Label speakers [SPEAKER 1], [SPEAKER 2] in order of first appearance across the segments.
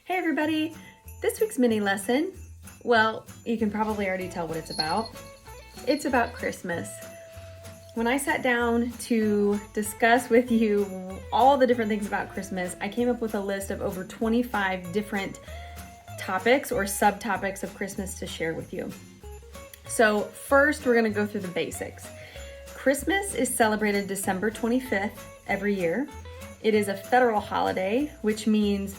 [SPEAKER 1] Hey everybody, this week's mini lesson, well, you can probably already tell what it's about. It's about Christmas. When I sat down to discuss with you all the different things about Christmas, I came up with a list of over 25 different topics or subtopics of Christmas to share with you. So first, we're gonna go through the basics. Christmas is celebrated December 25th every year. It is a federal holiday, which means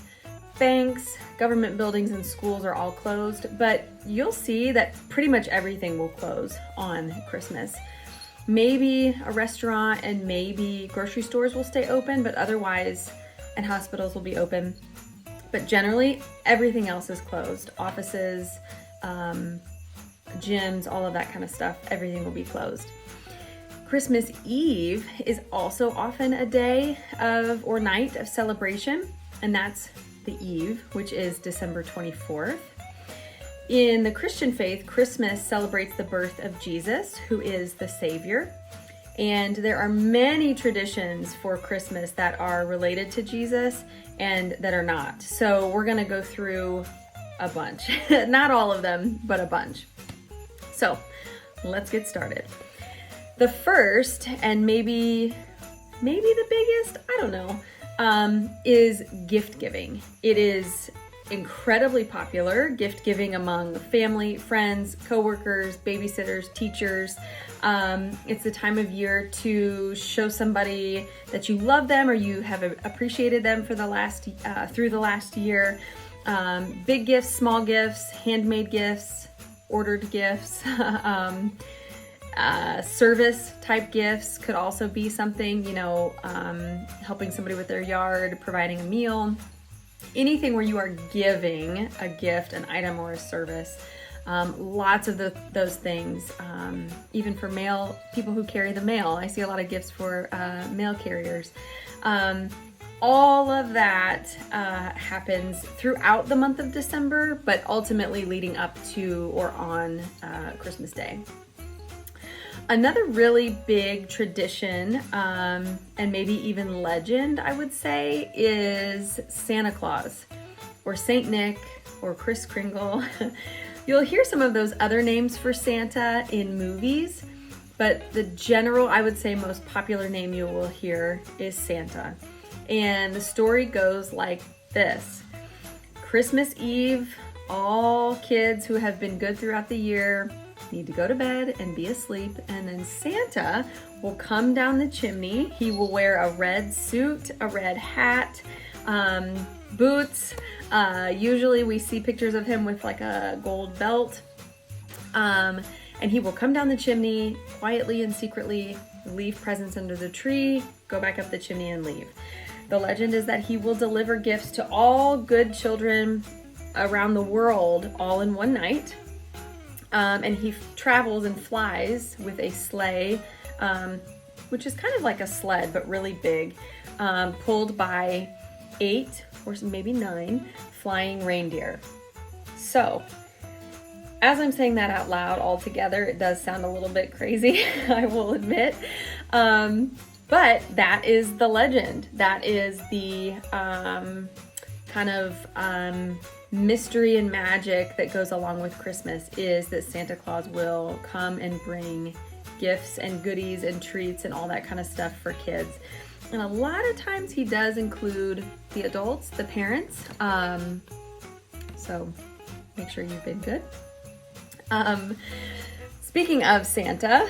[SPEAKER 1] banks, government buildings, and schools are all closed, but you'll see that pretty much everything will close on Christmas. Maybe a restaurant and maybe grocery stores will stay open, but otherwise, and hospitals will be open. But generally, everything else is closed. Offices, gyms, all of that kind of stuff, everything will be closed. Christmas Eve is also often a day of or night of celebration, and that's the Eve, which is December 24th. In the Christian faith, Christmas celebrates the birth of Jesus, who is the Savior. And there are many traditions for Christmas that are related to Jesus and that are not. So we're gonna go through a bunch. Not all of them, but a bunch. So let's get started. The first, and maybe the biggest, I don't know, is gift giving. It is incredibly popular, gift giving among family, friends, coworkers, babysitters, teachers. It's the time of year to show somebody that you love them or you have appreciated them for through the last year. Big gifts, small gifts, handmade gifts, ordered gifts. Service type gifts could also be something, helping somebody with their yard, providing a meal, anything where you are giving a gift, an item, or a service. Lots of those things, even for people who carry the mail. I see a lot of gifts for mail carriers. All of that happens throughout the month of December, but ultimately leading up to or on Christmas Day. Another really big tradition, and maybe even legend, I would say, is Santa Claus, or Saint Nick, or Kris Kringle. You'll hear some of those other names for Santa in movies, but the general, I would say, most popular name you will hear is Santa. And the story goes like this. Christmas Eve, all kids who have been good throughout the year need to go to bed and be asleep, and then Santa will come down the chimney. He will wear a red suit, a red hat, boots. Usually we see pictures of him with like a gold belt. And he will come down the chimney quietly and secretly, leave presents under the tree, go back up the chimney and leave. The legend is that he will deliver gifts to all good children around the world all in one night. And he travels and flies with a sleigh, which is kind of like a sled, but really big, pulled by 8 or maybe 9 flying reindeer. So, as I'm saying that out loud all together, it does sound a little bit crazy, I will admit. But that is the legend. That is the kind of mystery and magic that goes along with Christmas, is that Santa Claus will come and bring gifts and goodies and treats and all that kind of stuff for kids. And a lot of times he does include the adults, the parents. So make sure you've been good. Speaking of Santa,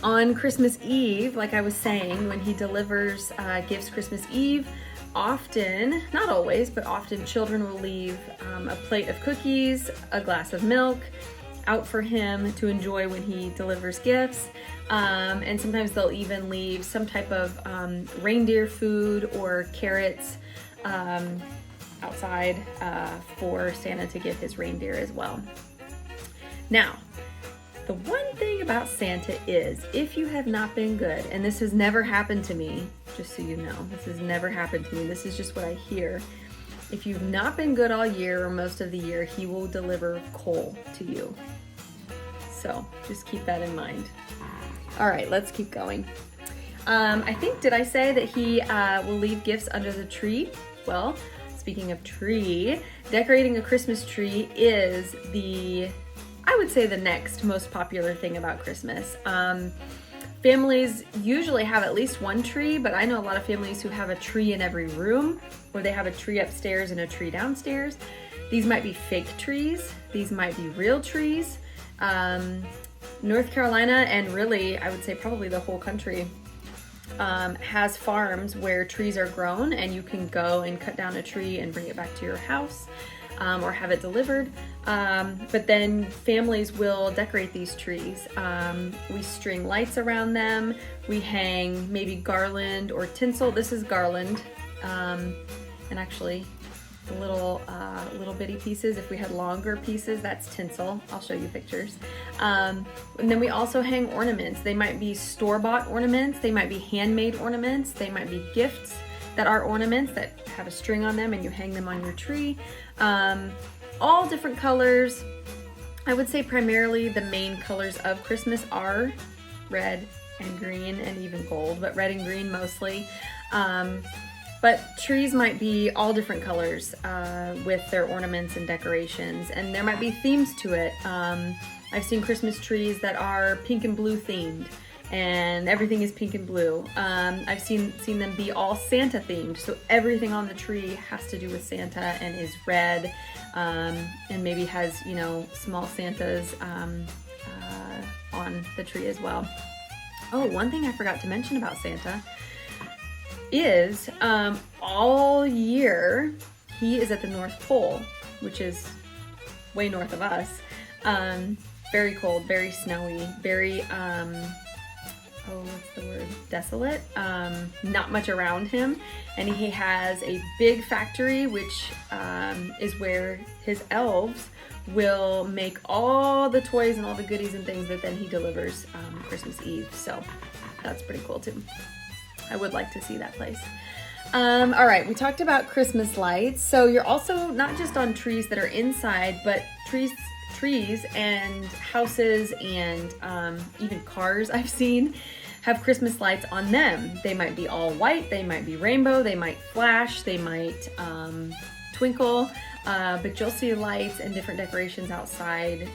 [SPEAKER 1] on Christmas Eve, like I was saying, when he delivers gifts Christmas Eve, often, not always, but often children will leave a plate of cookies, a glass of milk out for him to enjoy when he delivers gifts. And sometimes they'll even leave some type of reindeer food or carrots outside for Santa to give his reindeer as well. Now, the one thing about Santa is, if you have not been good, and this has never happened to me, just so you know, this has never happened to me, this is just what I hear. If you've not been good all year or most of the year, he will deliver coal to you. So just keep that in mind. All right, let's keep going. I think, did I say that he will leave gifts under the tree? Well, speaking of tree, decorating a Christmas tree is I would say the next most popular thing about Christmas. Families usually have at least one tree, but I know a lot of families who have a tree in every room, or they have a tree upstairs and a tree downstairs. These might be fake trees. These might be real trees. North Carolina, and really, I would say probably the whole country, has farms where trees are grown, and you can go and cut down a tree and bring it back to your house, or have it delivered. But then families will decorate these trees. We string lights around them. We hang maybe garland or tinsel. This is garland, and actually the little bitty pieces. If we had longer pieces, that's tinsel. I'll show you pictures. And then we also hang ornaments. They might be store-bought ornaments. They might be handmade ornaments. They might be gifts that are ornaments that have a string on them and you hang them on your tree. All different colors. I would say primarily the main colors of Christmas are red and green and even gold, but red and green mostly. But trees might be all different colors with their ornaments and decorations, and there might be themes to it. I've seen Christmas trees that are pink and blue themed, and everything is pink and blue. I've seen them be all Santa themed, so everything on the tree has to do with Santa and is red, and maybe has, you know, small Santas on the tree as well. Oh, one thing I forgot to mention about Santa is all year he is at the North Pole, which is way north of us. Very cold, very snowy, very what's the word, desolate, not much around him, and he has a big factory which is where his elves will make all the toys and all the goodies and things that then he delivers Christmas Eve. So that's pretty cool too. I would like to see that place. All right, we talked about Christmas lights. So you're also not just on trees that are inside, but trees and houses and even cars I've seen have Christmas lights on them. They might be all white, they might be rainbow, they might flash, they might twinkle, but you'll see lights and different decorations outside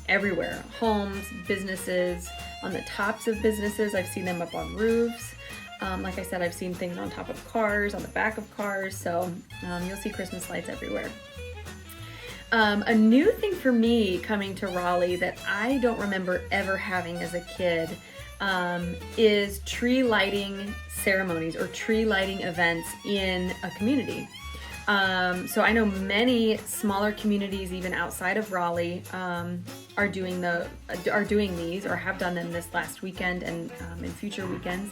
[SPEAKER 1] everywhere. Homes, businesses, on the tops of businesses. I've seen them up on roofs. Like I said, I've seen things on top of cars, on the back of cars, so you'll see Christmas lights everywhere. A new thing for me coming to Raleigh that I don't remember ever having as a kid is tree lighting ceremonies or tree lighting events in a community. So I know many smaller communities, even outside of Raleigh, are doing these or have done them this last weekend and in future weekends.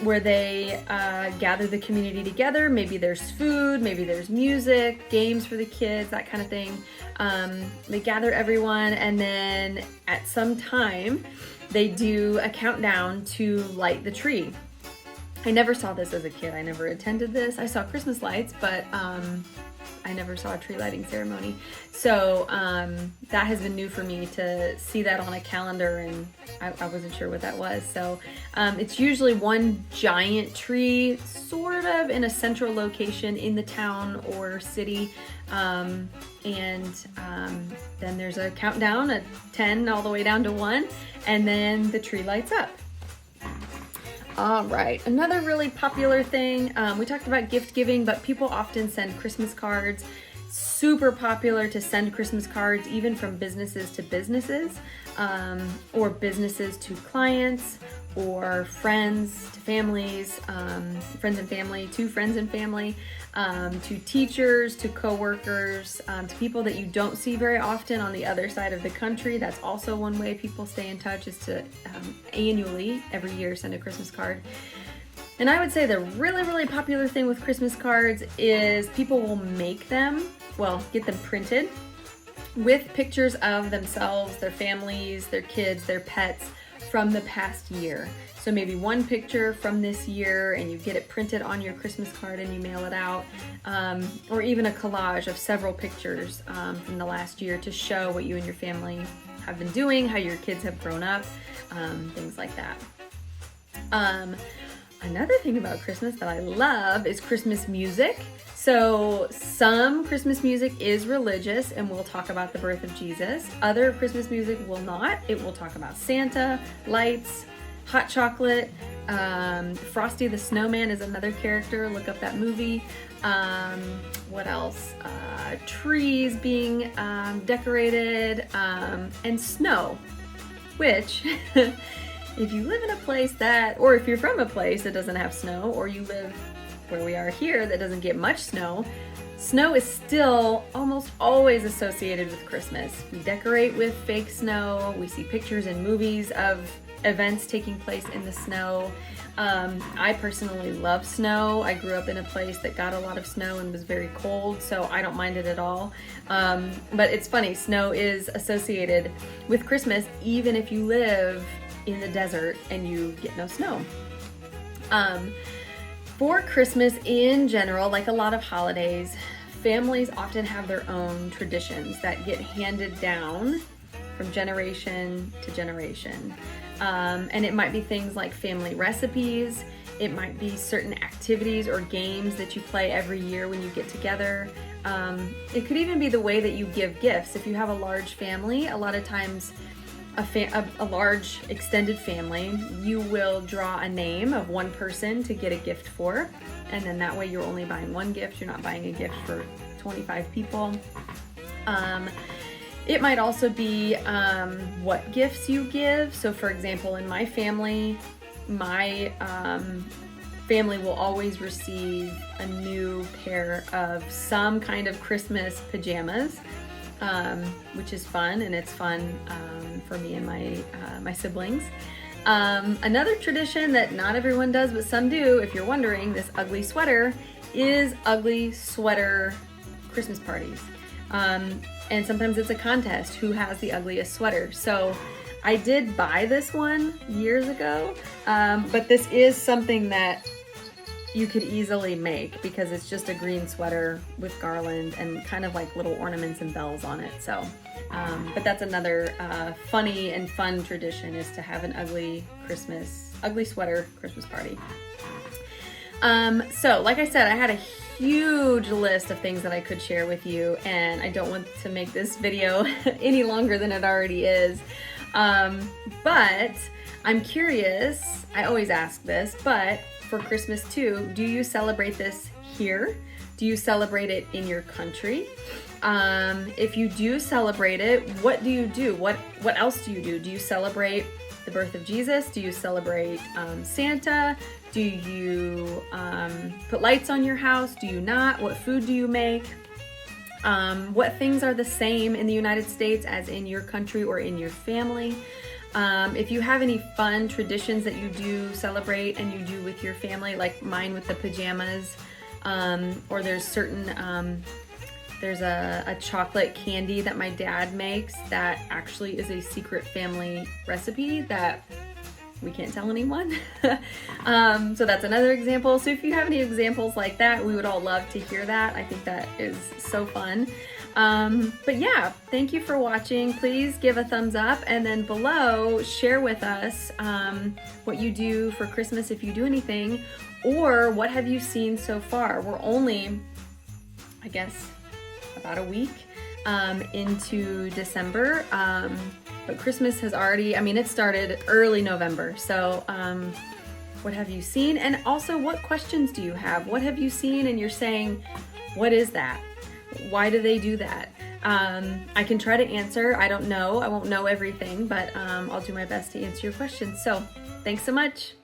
[SPEAKER 1] Where they gather the community together. Maybe there's food, maybe there's music, games for the kids, that kind of thing. They gather everyone, and then at some time they do a countdown to light the tree. I never saw this as a kid. I never attended this. I saw Christmas lights, but I never saw a tree lighting ceremony. So that has been new for me to see that on a calendar, and I wasn't sure what that was. So it's usually one giant tree, sort of in a central location in the town or city. And then there's a countdown at 10 all the way down to 1, and then the tree lights up. All right, another really popular thing, we talked about gift giving, but people often send Christmas cards. Super popular to send Christmas cards even from businesses to businesses, or businesses to clients, or friends to families, friends and family to friends and family, to teachers, to coworkers, to people that you don't see very often on the other side of the country. That's also one way people stay in touch, is to annually, every year, send a Christmas card. And I would say the really, really popular thing with Christmas cards is people will make them, well, get them printed with pictures of themselves, their families, their kids, their pets from the past year. So maybe one picture from this year, and you get it printed on your Christmas card and you mail it out, or even a collage of several pictures from the last year to show what you and your family have been doing, how your kids have grown up, things like that. Another thing about Christmas that I love is Christmas music. So some Christmas music is religious and will talk about the birth of Jesus. Other Christmas music will not. It will talk about Santa, lights, hot chocolate. Frosty the Snowman is another character. Look up that movie. What else? Trees being decorated, and snow, which if you live in a place that, or if you're from a place that doesn't have snow, or you live where we are here that doesn't get much snow, snow is still almost always associated with Christmas. We decorate with fake snow. We see pictures in movies of events taking place in the snow. I personally love snow. I grew up in a place that got a lot of snow and was very cold, so I don't mind it at all. But it's funny, snow is associated with Christmas even if you live in the desert and you get no snow. For Christmas in general, like a lot of holidays, families often have their own traditions that get handed down from generation to generation. And it might be things like family recipes. It might be certain activities or games that you play every year when you get together. It could even be the way that you give gifts. If you have a large family, a lot of times a large extended family, you will draw a name of one person to get a gift for, and then that way you're only buying one gift. You're not buying a gift for 25 people. It might also be what gifts you give. So for example, in my family will always receive a new pair of some kind of Christmas pajamas, which is fun, and it's fun for me and my siblings. Another tradition that not everyone does, but some do, if you're wondering, this ugly sweater is ugly sweater Christmas parties. And sometimes it's a contest, who has the ugliest sweater. So I did buy this one years ago, but this is something that you could easily make because it's just a green sweater with garland and kind of like little ornaments and bells on it. So, but that's another funny and fun tradition, is to have an ugly sweater Christmas party. So like I said, I had a huge list of things that I could share with you, and I don't want to make this video any longer than it already is. But I'm curious, I always ask this, but for Christmas too, do you celebrate this here? Do you celebrate it in your country? If you do celebrate it, what do you do? What else do you do? Do you celebrate the birth of Jesus? Do you celebrate Santa? Do you put lights on your house? Do you not? What food do you make? What things are the same in the United States as in your country or in your family? If you have any fun traditions that you do celebrate and you do with your family, like mine with the pajamas, or there's certain, there's a chocolate candy that my dad makes that actually is a secret family recipe that we can't tell anyone. So that's another example. So if you have any examples like that, we would all love to hear that. I think that is so fun. But yeah, thank you for watching. Please give a thumbs up, and then below share with us what you do for Christmas, if you do anything, or what have you seen so far. We're only, I guess, about a week into December, but Christmas has already, it started early November. So what have you seen? And also, what questions do you have? What have you seen and you're saying, what is that? Why do they do that? I can try to answer. I don't know. I won't know everything, but I'll do my best to answer your questions. So thanks so much.